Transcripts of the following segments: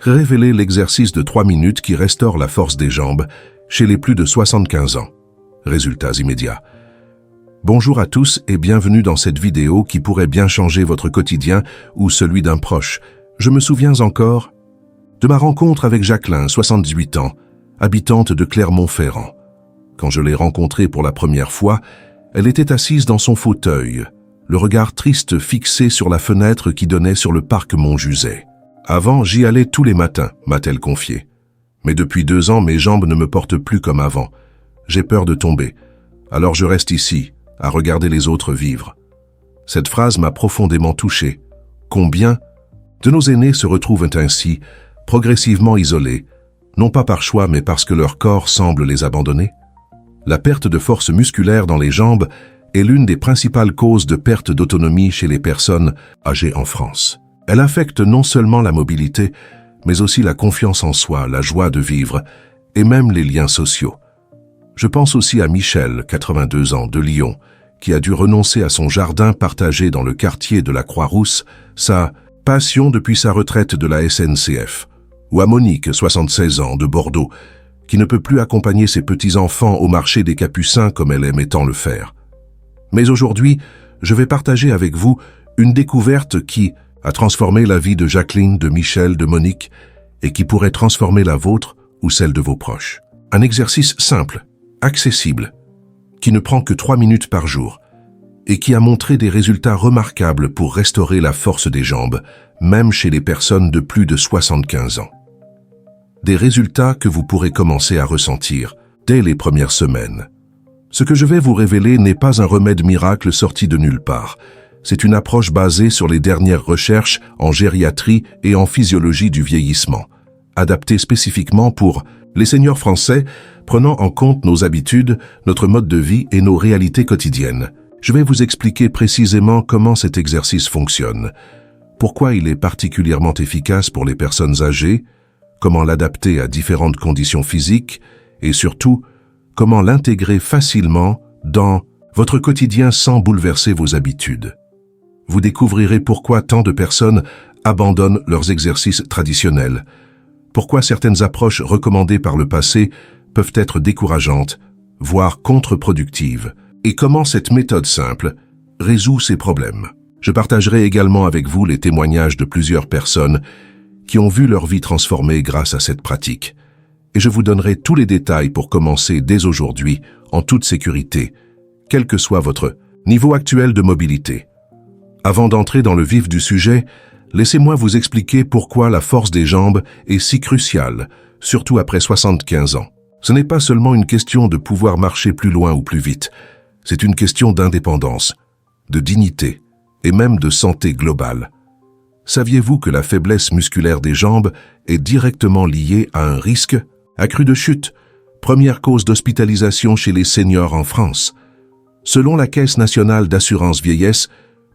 Révélez l'exercice de 3 minutes qui restaure la force des jambes chez les plus de 75 ans. Résultats immédiats. Bonjour à tous et bienvenue dans cette vidéo qui pourrait bien changer votre quotidien ou celui d'un proche. Je me souviens encore de ma rencontre avec Jacqueline, 78 ans, habitante de Clermont-Ferrand. Quand je l'ai rencontrée pour la première fois, elle était assise dans son fauteuil, le regard triste fixé sur la fenêtre qui donnait sur le parc Montjuset. Avant, j'y allais tous les matins, m'a-t-elle confié. Mais depuis 2 ans, mes jambes ne me portent plus comme avant. J'ai peur de tomber. Alors je reste ici, à regarder les autres vivre. Cette phrase m'a profondément touché. Combien de nos aînés se retrouvent ainsi, progressivement isolés, non pas par choix mais parce que leur corps semble les abandonner? La perte de force musculaire dans les jambes est l'une des principales causes de perte d'autonomie chez les personnes âgées en France. Elle affecte non seulement la mobilité, mais aussi la confiance en soi, la joie de vivre et même les liens sociaux. Je pense aussi à Michel, 82 ans, de Lyon, qui a dû renoncer à son jardin partagé dans le quartier de la Croix-Rousse, sa passion depuis sa retraite de la SNCF. Ou à Monique, 76 ans, de Bordeaux, qui ne peut plus accompagner ses petits-enfants au marché des Capucins comme elle aimait tant le faire. Mais aujourd'hui, je vais partager avec vous une découverte qui a transformé la vie de Jacqueline, de Michel, de Monique, et qui pourrait transformer la vôtre ou celle de vos proches. Un exercice simple, accessible, qui ne prend que 3 minutes par jour, et qui a montré des résultats remarquables pour restaurer la force des jambes, même chez les personnes de plus de 75 ans. Des résultats que vous pourrez commencer à ressentir dès les premières semaines. Ce que je vais vous révéler n'est pas un remède miracle sorti de nulle part. C'est une approche basée sur les dernières recherches en gériatrie et en physiologie du vieillissement, adaptée spécifiquement pour les seniors français, prenant en compte nos habitudes, notre mode de vie et nos réalités quotidiennes. Je vais vous expliquer précisément comment cet exercice fonctionne, pourquoi il est particulièrement efficace pour les personnes âgées, comment l'adapter à différentes conditions physiques et surtout, comment l'intégrer facilement dans votre quotidien sans bouleverser vos habitudes. Vous découvrirez pourquoi tant de personnes abandonnent leurs exercices traditionnels, pourquoi certaines approches recommandées par le passé peuvent être décourageantes, voire contre-productives, et comment cette méthode simple résout ces problèmes. Je partagerai également avec vous les témoignages de plusieurs personnes qui ont vu leur vie transformée grâce à cette pratique. Et je vous donnerai tous les détails pour commencer dès aujourd'hui, en toute sécurité, quel que soit votre niveau actuel de mobilité. Avant d'entrer dans le vif du sujet, laissez-moi vous expliquer pourquoi la force des jambes est si cruciale, surtout après 75 ans. Ce n'est pas seulement une question de pouvoir marcher plus loin ou plus vite, c'est une question d'indépendance, de dignité et même de santé globale. Saviez-vous que la faiblesse musculaire des jambes est directement liée à un risque accru de chute, première cause d'hospitalisation chez les seniors en France? Selon la Caisse nationale d'assurance vieillesse,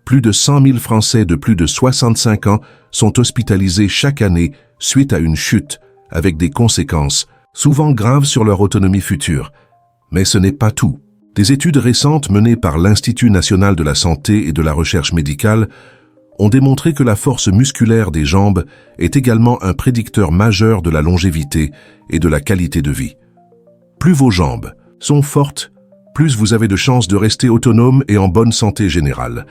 plus de 100 000 Français de plus de 65 ans sont hospitalisés chaque année suite à une chute, avec des conséquences souvent graves sur leur autonomie future. Mais ce n'est pas tout. Des études récentes menées par l'Institut national de la santé et de la recherche médicale ont démontré que la force musculaire des jambes est également un prédicteur majeur de la longévité et de la qualité de vie. Plus vos jambes sont fortes, plus vous avez de chances de rester autonome et en bonne santé générale.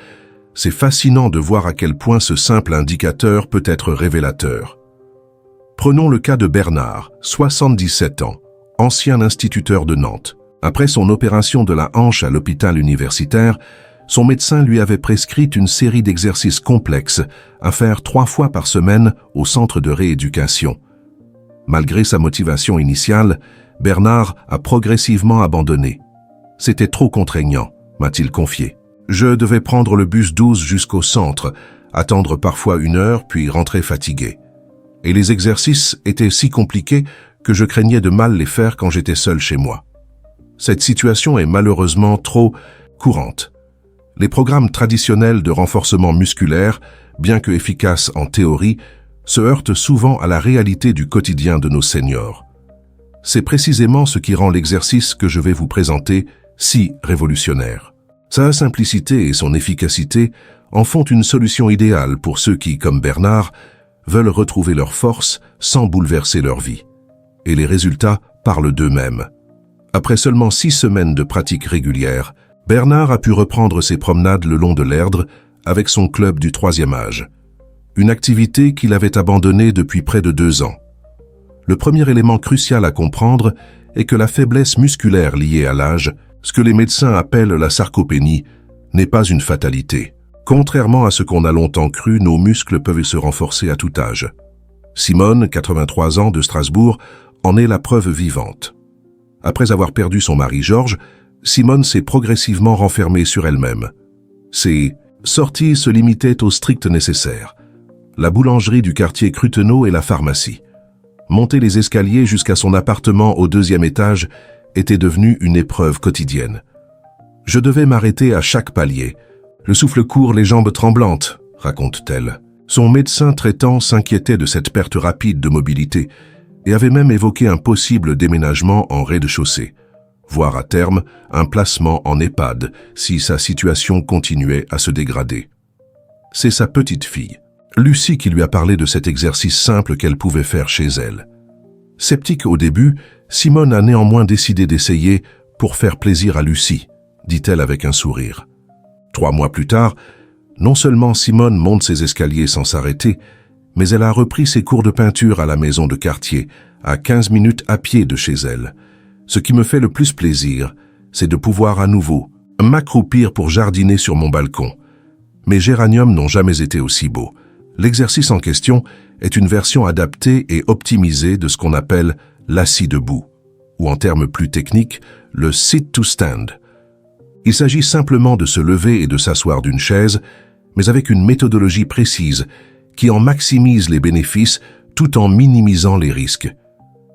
C'est fascinant de voir à quel point ce simple indicateur peut être révélateur. Prenons le cas de Bernard, 77 ans, ancien instituteur de Nantes. Après son opération de la hanche à l'hôpital universitaire, son médecin lui avait prescrit une série d'exercices complexes à faire 3 fois par semaine au centre de rééducation. Malgré sa motivation initiale, Bernard a progressivement abandonné. C'était trop contraignant, m'a-t-il confié. Je devais prendre le bus 12 jusqu'au centre, attendre parfois 1 heure puis rentrer fatigué. Et les exercices étaient si compliqués que je craignais de mal les faire quand j'étais seul chez moi. Cette situation est malheureusement trop courante. Les programmes traditionnels de renforcement musculaire, bien que efficaces en théorie, se heurtent souvent à la réalité du quotidien de nos seniors. C'est précisément ce qui rend l'exercice que je vais vous présenter si révolutionnaire. Sa simplicité et son efficacité en font une solution idéale pour ceux qui, comme Bernard, veulent retrouver leur force sans bouleverser leur vie. Et les résultats parlent d'eux-mêmes. Après seulement 6 semaines de pratique régulière, Bernard a pu reprendre ses promenades le long de l'Erdre avec son club du 3e âge, une activité qu'il avait abandonnée depuis près de 2 ans. Le premier élément crucial à comprendre est que la faiblesse musculaire liée à l'âge, ce que les médecins appellent la sarcopénie, n'est pas une fatalité. Contrairement à ce qu'on a longtemps cru, nos muscles peuvent se renforcer à tout âge. Simone, 83 ans, de Strasbourg, en est la preuve vivante. Après avoir perdu son mari Georges, Simone s'est progressivement renfermée sur elle-même. Ses sorties se limitaient au strict nécessaire. La boulangerie du quartier Crutenot et la pharmacie. Monter les escaliers jusqu'à son appartement au 2e étage était devenu une épreuve quotidienne. Je devais m'arrêter à chaque palier. Le souffle court, les jambes tremblantes, raconte-t-elle. Son médecin traitant s'inquiétait de cette perte rapide de mobilité et avait même évoqué un possible déménagement en rez-de-chaussée, voire à terme un placement en EHPAD si sa situation continuait à se dégrader. C'est sa petite fille, Lucie, qui lui a parlé de cet exercice simple qu'elle pouvait faire chez elle. Sceptique au début, Simone a néanmoins décidé d'essayer pour faire plaisir à Lucie, dit-elle avec un sourire. 3 mois plus tard, non seulement Simone monte ses escaliers sans s'arrêter, mais elle a repris ses cours de peinture à la maison de quartier, à 15 minutes à pied de chez elle. Ce qui me fait le plus plaisir, c'est de pouvoir à nouveau m'accroupir pour jardiner sur mon balcon. Mes géraniums n'ont jamais été aussi beaux. L'exercice en question est une version adaptée et optimisée de ce qu'on appelle l'assis debout, ou en termes plus techniques, le sit to stand. Il s'agit simplement de se lever et de s'asseoir d'une chaise, mais avec une méthodologie précise qui en maximise les bénéfices tout en minimisant les risques.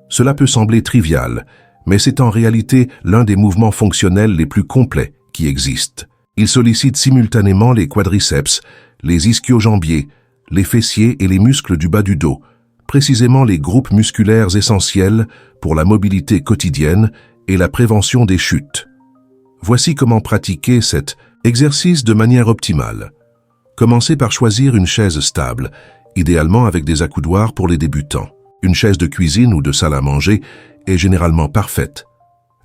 Cela peut sembler trivial, mais c'est en réalité l'un des mouvements fonctionnels les plus complets qui existent. Il sollicite simultanément les quadriceps, les ischio-jambiers, les fessiers et les muscles du bas du dos, précisément les groupes musculaires essentiels pour la mobilité quotidienne et la prévention des chutes. Voici comment pratiquer cet exercice de manière optimale. Commencez par choisir une chaise stable, idéalement avec des accoudoirs pour les débutants. Une chaise de cuisine ou de salle à manger est généralement parfaite.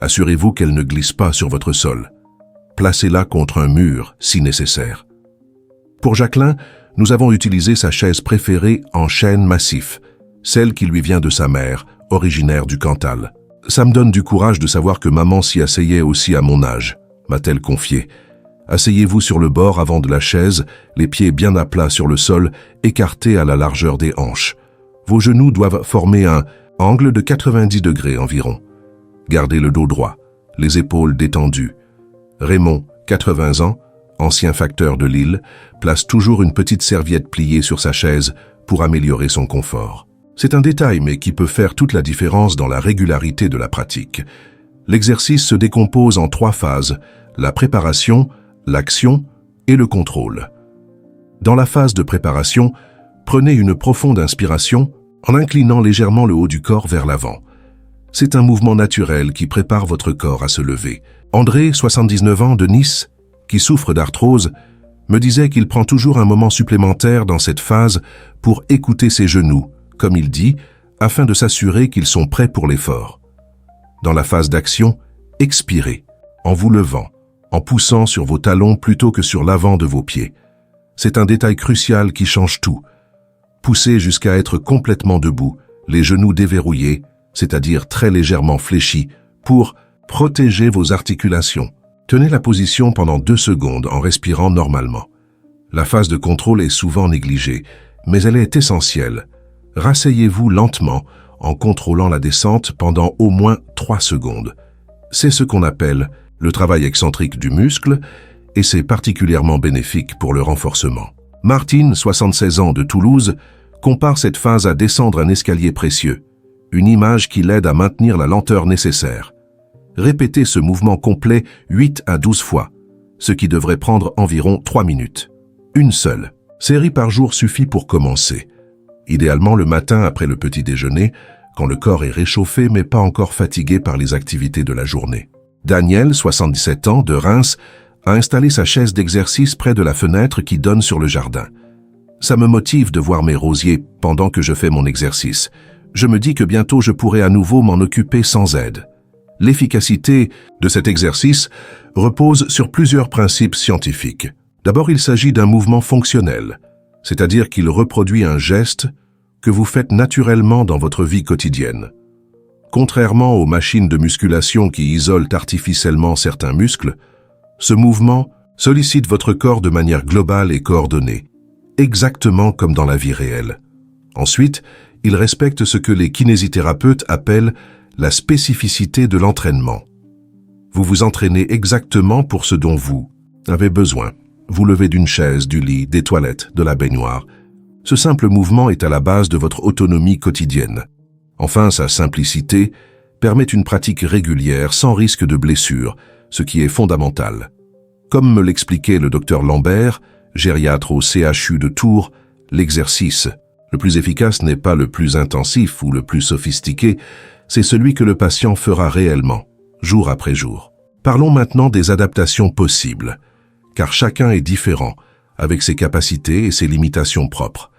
Assurez-vous qu'elle ne glisse pas sur votre sol. Placez-la contre un mur si nécessaire. Pour Jacqueline, nous avons utilisé sa chaise préférée en chêne massif, celle qui lui vient de sa mère, originaire du Cantal. Ça me donne du courage de savoir que maman s'y asseyait aussi à mon âge, m'a-t-elle confié. Asseyez-vous sur le bord avant de la chaise, les pieds bien à plat sur le sol, écartés à la largeur des hanches. Vos genoux doivent former un angle de 90 degrés environ. Gardez le dos droit, les épaules détendues. Raymond, 80 ans, ancien facteur de Lille, place toujours une petite serviette pliée sur sa chaise pour améliorer son confort. C'est un détail, mais qui peut faire toute la différence dans la régularité de la pratique. L'exercice se décompose en 3 phases, la préparation, l'action et le contrôle. Dans la phase de préparation, prenez une profonde inspiration en inclinant légèrement le haut du corps vers l'avant. C'est un mouvement naturel qui prépare votre corps à se lever. André, 79 ans, de Nice, qui souffre d'arthrose, me disait qu'il prend toujours un moment supplémentaire dans cette phase pour écouter ses genoux, comme il dit, afin de s'assurer qu'ils sont prêts pour l'effort. Dans la phase d'action, expirez, en vous levant, en poussant sur vos talons plutôt que sur l'avant de vos pieds. C'est un détail crucial qui change tout. Poussez jusqu'à être complètement debout, les genoux déverrouillés, c'est-à-dire très légèrement fléchis, pour protéger vos articulations. Tenez la position pendant 2 secondes en respirant normalement. La phase de contrôle est souvent négligée, mais elle est essentielle. Rasseyez-vous lentement en contrôlant la descente pendant au moins 3 secondes. C'est ce qu'on appelle le travail excentrique du muscle et c'est particulièrement bénéfique pour le renforcement. Martine, 76 ans, de Toulouse, compare cette phase à descendre un escalier précieux, une image qui l'aide à maintenir la lenteur nécessaire. Répétez ce mouvement complet 8 à 12 fois, ce qui devrait prendre environ 3 minutes. Une seule série par jour suffit pour commencer. Idéalement le matin après le petit déjeuner, quand le corps est réchauffé mais pas encore fatigué par les activités de la journée. Daniel, 77 ans, de Reims, a installé sa chaise d'exercice près de la fenêtre qui donne sur le jardin. Ça me motive de voir mes rosiers pendant que je fais mon exercice. Je me dis que bientôt je pourrai à nouveau m'en occuper sans aide. L'efficacité de cet exercice repose sur plusieurs principes scientifiques. D'abord, il s'agit d'un mouvement fonctionnel, c'est-à-dire qu'il reproduit un geste que vous faites naturellement dans votre vie quotidienne. Contrairement aux machines de musculation qui isolent artificiellement certains muscles, ce mouvement sollicite votre corps de manière globale et coordonnée, exactement comme dans la vie réelle. Ensuite, il respecte ce que les kinésithérapeutes appellent la spécificité de l'entraînement. Vous vous entraînez exactement pour ce dont vous avez besoin. Vous levez d'une chaise, du lit, des toilettes, de la baignoire. Ce simple mouvement est à la base de votre autonomie quotidienne. Enfin, sa simplicité permet une pratique régulière sans risque de blessure, ce qui est fondamental. Comme me l'expliquait le docteur Lambert, gériatre au CHU de Tours, l'exercice le plus efficace n'est pas le plus intensif ou le plus sophistiqué, c'est celui que le patient fera réellement, jour après jour. Parlons maintenant des adaptations possibles, car chacun est différent, avec ses capacités et ses limitations propres.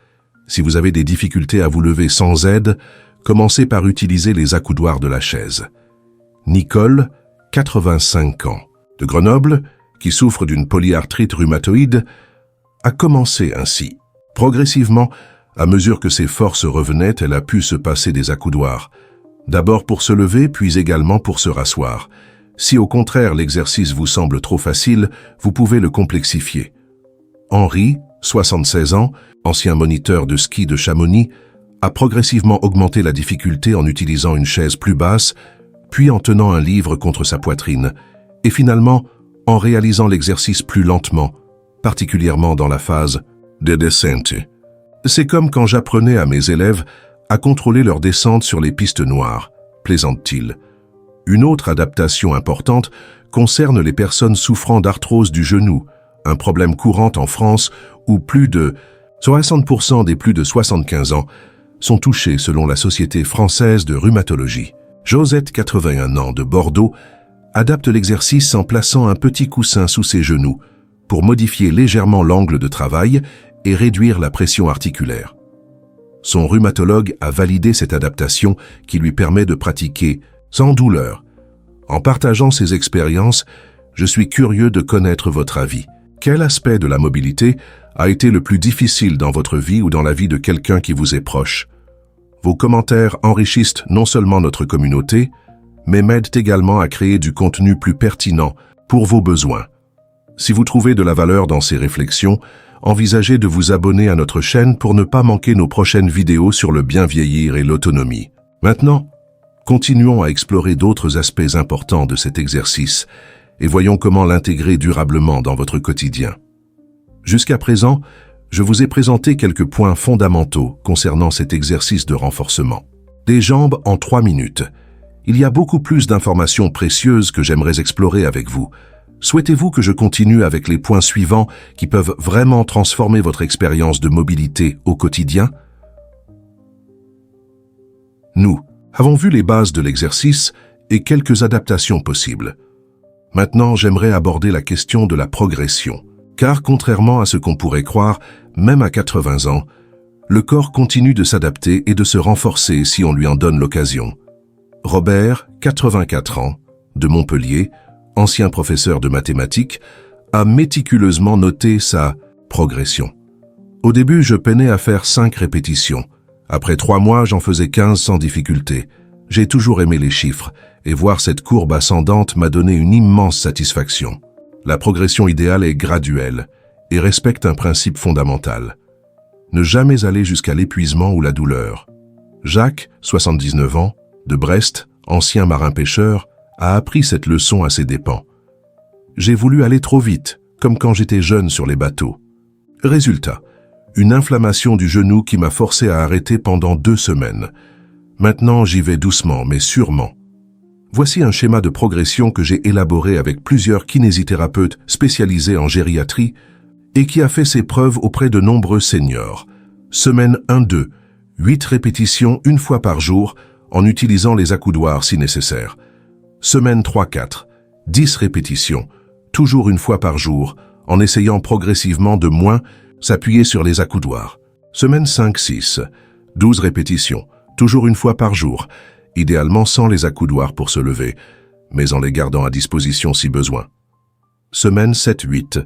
Si vous avez des difficultés à vous lever sans aide, commencez par utiliser les accoudoirs de la chaise. Nicole, 85 ans, de Grenoble, qui souffre d'une polyarthrite rhumatoïde, a commencé ainsi. Progressivement, à mesure que ses forces revenaient, elle a pu se passer des accoudoirs. D'abord pour se lever, puis également pour se rasseoir. Si au contraire l'exercice vous semble trop facile, vous pouvez le complexifier. Henri, 76 ans, ancien moniteur de ski de Chamonix, a progressivement augmenté la difficulté en utilisant une chaise plus basse, puis en tenant un livre contre sa poitrine, et finalement en réalisant l'exercice plus lentement, particulièrement dans la phase de descente. C'est comme quand j'apprenais à mes élèves à contrôler leur descente sur les pistes noires, plaisante-t-il. Une autre adaptation importante concerne les personnes souffrant d'arthrose du genou, un problème courant en France où plus de 60% des plus de 75 ans sont touchés selon la Société française de rhumatologie. Josette, 81 ans, de Bordeaux, adapte l'exercice en plaçant un petit coussin sous ses genoux pour modifier légèrement l'angle de travail et réduire la pression articulaire. Son rhumatologue a validé cette adaptation qui lui permet de pratiquer sans douleur. En partageant ces expériences, je suis curieux de connaître votre avis. Quel aspect de la mobilité a été le plus difficile dans votre vie ou dans la vie de quelqu'un qui vous est proche? Vos commentaires enrichissent non seulement notre communauté, mais m'aident également à créer du contenu plus pertinent pour vos besoins. Si vous trouvez de la valeur dans ces réflexions, envisagez de vous abonner à notre chaîne pour ne pas manquer nos prochaines vidéos sur le bien vieillir et l'autonomie. Maintenant, continuons à explorer d'autres aspects importants de cet exercice et voyons comment l'intégrer durablement dans votre quotidien. Jusqu'à présent, je vous ai présenté quelques points fondamentaux concernant cet exercice de renforcement. Des jambes en 3 minutes. Il y a beaucoup plus d'informations précieuses que j'aimerais explorer avec vous. Souhaitez-vous que je continue avec les points suivants qui peuvent vraiment transformer votre expérience de mobilité au quotidien? Nous avons vu les bases de l'exercice et quelques adaptations possibles. Maintenant, j'aimerais aborder la question de la progression, car contrairement à ce qu'on pourrait croire, même à 80 ans, le corps continue de s'adapter et de se renforcer si on lui en donne l'occasion. Robert, 84 ans, de Montpellier, ancien professeur de mathématiques, a méticuleusement noté sa progression. Au début, je peinais à faire 5 répétitions. Après 3 mois, j'en faisais 15 sans difficulté. J'ai toujours aimé les chiffres, et voir cette courbe ascendante m'a donné une immense satisfaction. La progression idéale est graduelle et respecte un principe fondamental. Ne jamais aller jusqu'à l'épuisement ou la douleur. Jacques, 79 ans, de Brest, ancien marin-pêcheur, a appris cette leçon à ses dépens. J'ai voulu aller trop vite, comme quand j'étais jeune sur les bateaux. Résultat, une inflammation du genou qui m'a forcé à arrêter pendant 2 semaines. Maintenant, j'y vais doucement, mais sûrement. Voici un schéma de progression que j'ai élaboré avec plusieurs kinésithérapeutes spécialisés en gériatrie et qui a fait ses preuves auprès de nombreux seniors. Semaine 1-2, 8 répétitions 1 fois par jour en utilisant les accoudoirs si nécessaire. Semaine 3-4, 10 répétitions, toujours une fois par jour, en essayant progressivement de moins s'appuyer sur les accoudoirs. Semaine 5-6, 12 répétitions, toujours une fois par jour, idéalement sans les accoudoirs pour se lever, mais en les gardant à disposition si besoin. Semaine 7-8,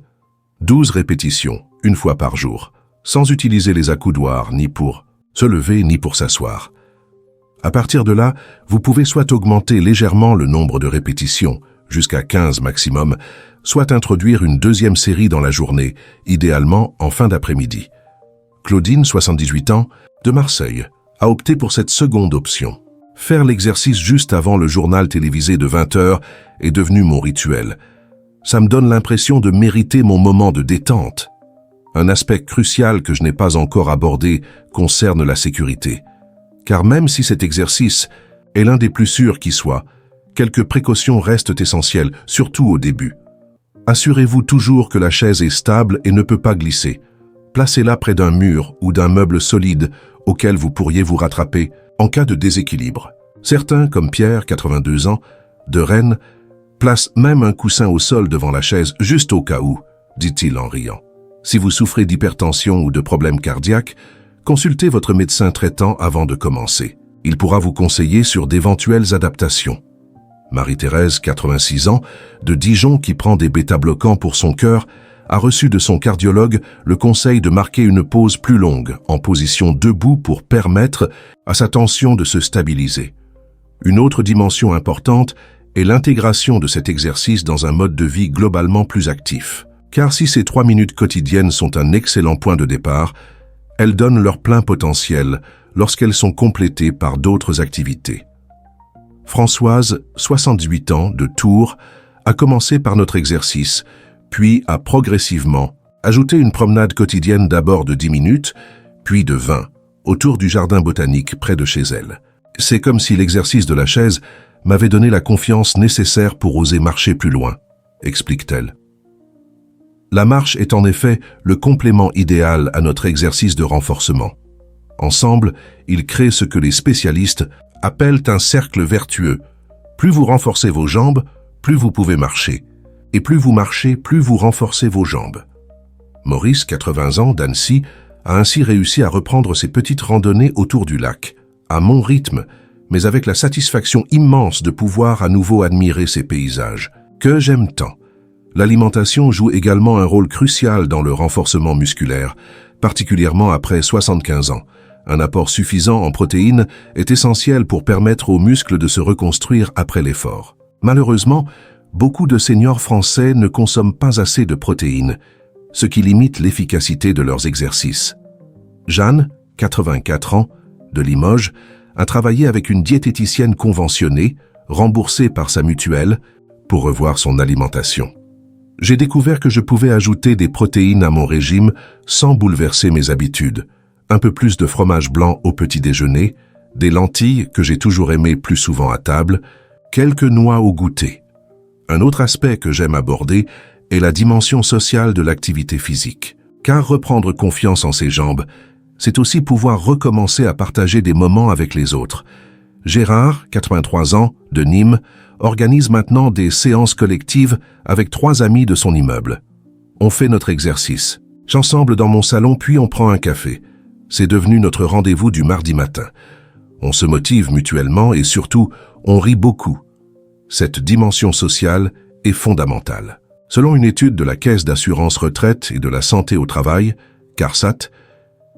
12 répétitions, une fois par jour, sans utiliser les accoudoirs ni pour se lever ni pour s'asseoir. À partir de là, vous pouvez soit augmenter légèrement le nombre de répétitions, jusqu'à 15 maximum, soit introduire une deuxième série dans la journée, idéalement en fin d'après-midi. Claudine, 78 ans, de Marseille, a opté pour cette seconde option. Faire l'exercice juste avant le journal télévisé de 20 h est devenu mon rituel. Ça me donne l'impression de mériter mon moment de détente. Un aspect crucial que je n'ai pas encore abordé concerne la sécurité. Car même si cet exercice est l'un des plus sûrs qui soit, quelques précautions restent essentielles, surtout au début. Assurez-vous toujours que la chaise est stable et ne peut pas glisser. Placez-la près d'un mur ou d'un meuble solide auquel vous pourriez vous rattraper en cas de déséquilibre. Certains, comme Pierre, 82 ans, de Rennes, placent même un coussin au sol devant la chaise juste au cas où, dit-il en riant. Si vous souffrez d'hypertension ou de problèmes cardiaques, consultez votre médecin traitant avant de commencer. Il pourra vous conseiller sur d'éventuelles adaptations. Marie-Thérèse, 86 ans, de Dijon qui prend des bêta-bloquants pour son cœur, a reçu de son cardiologue le conseil de marquer une pause plus longue, en position debout pour permettre à sa tension de se stabiliser. Une autre dimension importante est l'intégration de cet exercice dans un mode de vie globalement plus actif. Car si ces 3 minutes quotidiennes sont un excellent point de départ, elles donnent leur plein potentiel lorsqu'elles sont complétées par d'autres activités. Françoise, 68 ans, de Tours, a commencé par notre exercice, puis a progressivement ajouté une promenade quotidienne d'abord de 10 minutes, puis de 20, autour du jardin botanique près de chez elle. C'est comme si l'exercice de la chaise m'avait donné la confiance nécessaire pour oser marcher plus loin, explique-t-elle. La marche est en effet le complément idéal à notre exercice de renforcement. Ensemble, ils créent ce que les spécialistes appellent un cercle vertueux. Plus vous renforcez vos jambes, plus vous pouvez marcher. Et plus vous marchez, plus vous renforcez vos jambes. Maurice, 80 ans, d'Annecy, a ainsi réussi à reprendre ses petites randonnées autour du lac, à mon rythme, mais avec la satisfaction immense de pouvoir à nouveau admirer ces paysages, que j'aime tant. L'alimentation joue également un rôle crucial dans le renforcement musculaire, particulièrement après 75 ans. Un apport suffisant en protéines est essentiel pour permettre aux muscles de se reconstruire après l'effort. Malheureusement, beaucoup de seniors français ne consomment pas assez de protéines, ce qui limite l'efficacité de leurs exercices. Jeanne, 84 ans, de Limoges, a travaillé avec une diététicienne conventionnée, remboursée par sa mutuelle, pour revoir son alimentation. J'ai découvert que je pouvais ajouter des protéines à mon régime sans bouleverser mes habitudes. Un peu plus de fromage blanc au petit déjeuner, des lentilles que j'ai toujours aimées plus souvent à table, quelques noix au goûter. Un autre aspect que j'aime aborder est la dimension sociale de l'activité physique. Car reprendre confiance en ses jambes, c'est aussi pouvoir recommencer à partager des moments avec les autres. Gérard, 83 ans, de Nîmes, organise maintenant des séances collectives avec 3 amis de son immeuble. On fait notre exercice. J'ensemble dans mon salon, puis on prend un café. C'est devenu notre rendez-vous du mardi matin. On se motive mutuellement et surtout, on rit beaucoup. Cette dimension sociale est fondamentale. Selon une étude de la Caisse d'assurance retraite et de la santé au travail, CARSAT,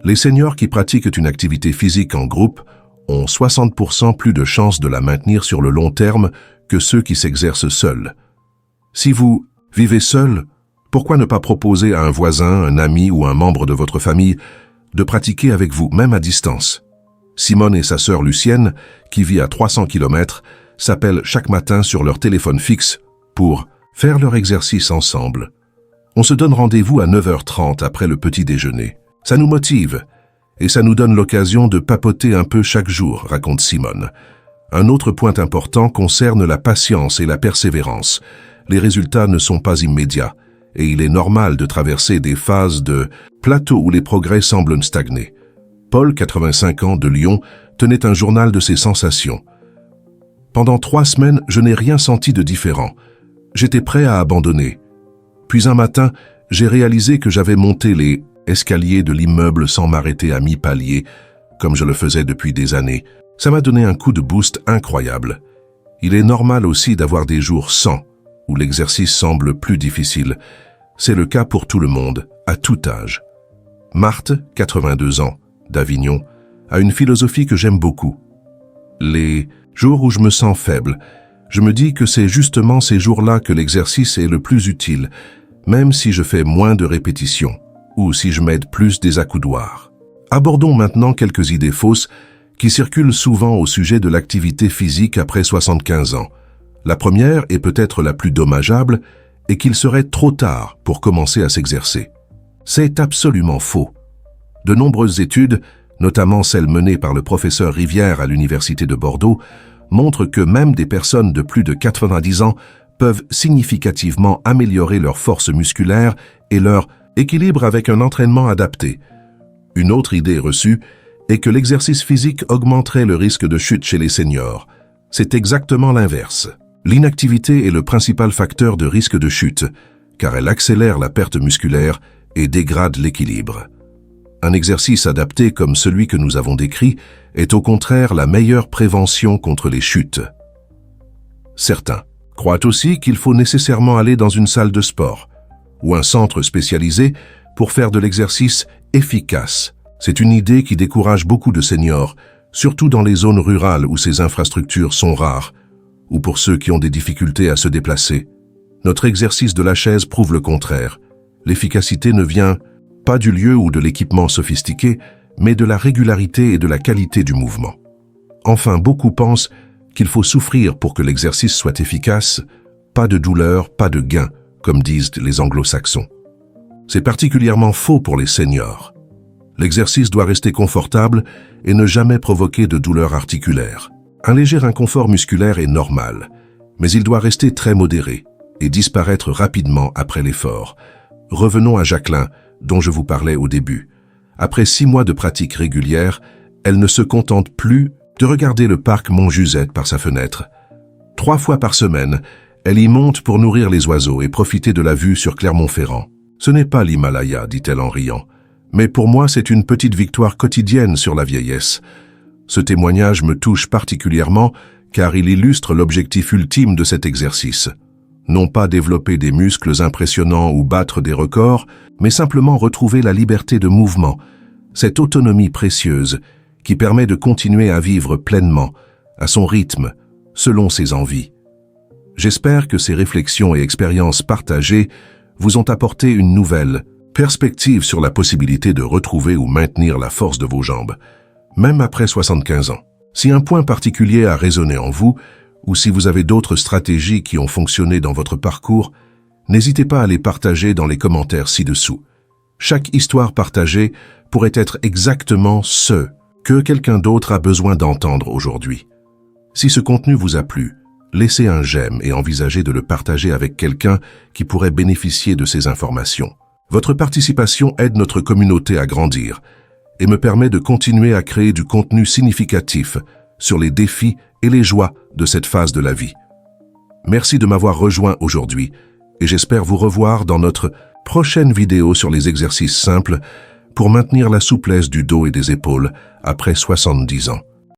les seniors qui pratiquent une activité physique en groupe ont 60% plus de chances de la maintenir sur le long terme que ceux qui s'exercent seuls. Si vous vivez seul, pourquoi ne pas proposer à un voisin, un ami ou un membre de votre famille de pratiquer avec vous, même à distance? Simone et sa sœur Lucienne, qui vit à 300 km, s'appellent chaque matin sur leur téléphone fixe pour faire leur exercice ensemble. On se donne rendez-vous à 9h30 après le petit déjeuner. Ça nous motive et ça nous donne l'occasion de papoter un peu chaque jour, raconte Simone. Un autre point important concerne la patience et la persévérance. Les résultats ne sont pas immédiats et il est normal de traverser des phases de plateau où les progrès semblent stagner. Paul, 85 ans, de Lyon, tenait un journal de ses sensations. Pendant 3 semaines, je n'ai rien senti de différent. J'étais prêt à abandonner, Puis un matin, j'ai réalisé que j'avais monté les escaliers de l'immeuble sans m'arrêter à mi-palier, comme je le faisais depuis des années. Ça m'a donné un coup de boost incroyable. Il est normal aussi d'avoir des jours sans, où l'exercice semble plus difficile. C'est le cas pour tout le monde, à tout âge. Marthe, 82 ans, d'Avignon, a une philosophie que j'aime beaucoup. Les jours où je me sens faible, je me dis que c'est justement ces jours-là que l'exercice est le plus utile, même si je fais moins de répétitions, ou si je m'aide plus des accoudoirs. Abordons maintenant quelques idées fausses qui circulent souvent au sujet de l'activité physique après 75 ans. La première, et peut-être la plus dommageable, est qu'il serait trop tard pour commencer à s'exercer. C'est absolument faux. De nombreuses études, notamment celles menées par le professeur Rivière à l'Université de Bordeaux, montrent que même des personnes de plus de 90 ans peuvent significativement améliorer leur force musculaire et leur équilibre avec un entraînement adapté. Une autre idée reçue est que l'exercice physique augmenterait le risque de chute chez les seniors. C'est exactement l'inverse. L'inactivité est le principal facteur de risque de chute, car elle accélère la perte musculaire et dégrade l'équilibre. Un exercice adapté comme celui que nous avons décrit est au contraire la meilleure prévention contre les chutes. Certains croient aussi qu'il faut nécessairement aller dans une salle de sport ou un centre spécialisé pour faire de l'exercice efficace. C'est une idée qui décourage beaucoup de seniors, surtout dans les zones rurales où ces infrastructures sont rares, ou pour ceux qui ont des difficultés à se déplacer. Notre exercice de la chaise prouve le contraire. L'efficacité ne vient pas du lieu ou de l'équipement sophistiqué, mais de la régularité et de la qualité du mouvement. Enfin, beaucoup pensent qu'il faut souffrir pour que l'exercice soit efficace, pas de douleur, pas de gain, comme disent les anglo-saxons. C'est particulièrement faux pour les seniors. L'exercice doit rester confortable et ne jamais provoquer de douleur articulaire. Un léger inconfort musculaire est normal, mais il doit rester très modéré et disparaître rapidement après l'effort. Revenons à Jacqueline, dont je vous parlais au début. Après 6 mois de pratique régulière, elle ne se contente plus de regarder le parc Montjusette par sa fenêtre. 3 fois par semaine, elle y monte pour nourrir les oiseaux et profiter de la vue sur Clermont-Ferrand. Ce n'est pas l'Himalaya, dit-elle en riant, mais pour moi c'est une petite victoire quotidienne sur la vieillesse. Ce témoignage me touche particulièrement car il illustre l'objectif ultime de cet exercice. Non pas développer des muscles impressionnants ou battre des records, mais simplement retrouver la liberté de mouvement, cette autonomie précieuse qui permet de continuer à vivre pleinement, à son rythme, selon ses envies. J'espère que ces réflexions et expériences partagées vous ont apporté une nouvelle perspective sur la possibilité de retrouver ou maintenir la force de vos jambes, même après 75 ans. Si un point particulier a résonné en vous, ou si vous avez d'autres stratégies qui ont fonctionné dans votre parcours, n'hésitez pas à les partager dans les commentaires ci-dessous. Chaque histoire partagée pourrait être exactement ce que quelqu'un d'autre a besoin d'entendre aujourd'hui. Si ce contenu vous a plu, laissez un j'aime et envisagez de le partager avec quelqu'un qui pourrait bénéficier de ces informations. Votre participation aide notre communauté à grandir et me permet de continuer à créer du contenu significatif sur les défis et les joies de cette phase de la vie. Merci de m'avoir rejoint aujourd'hui et j'espère vous revoir dans notre prochaine vidéo sur les exercices simples pour maintenir la souplesse du dos et des épaules après 70 ans.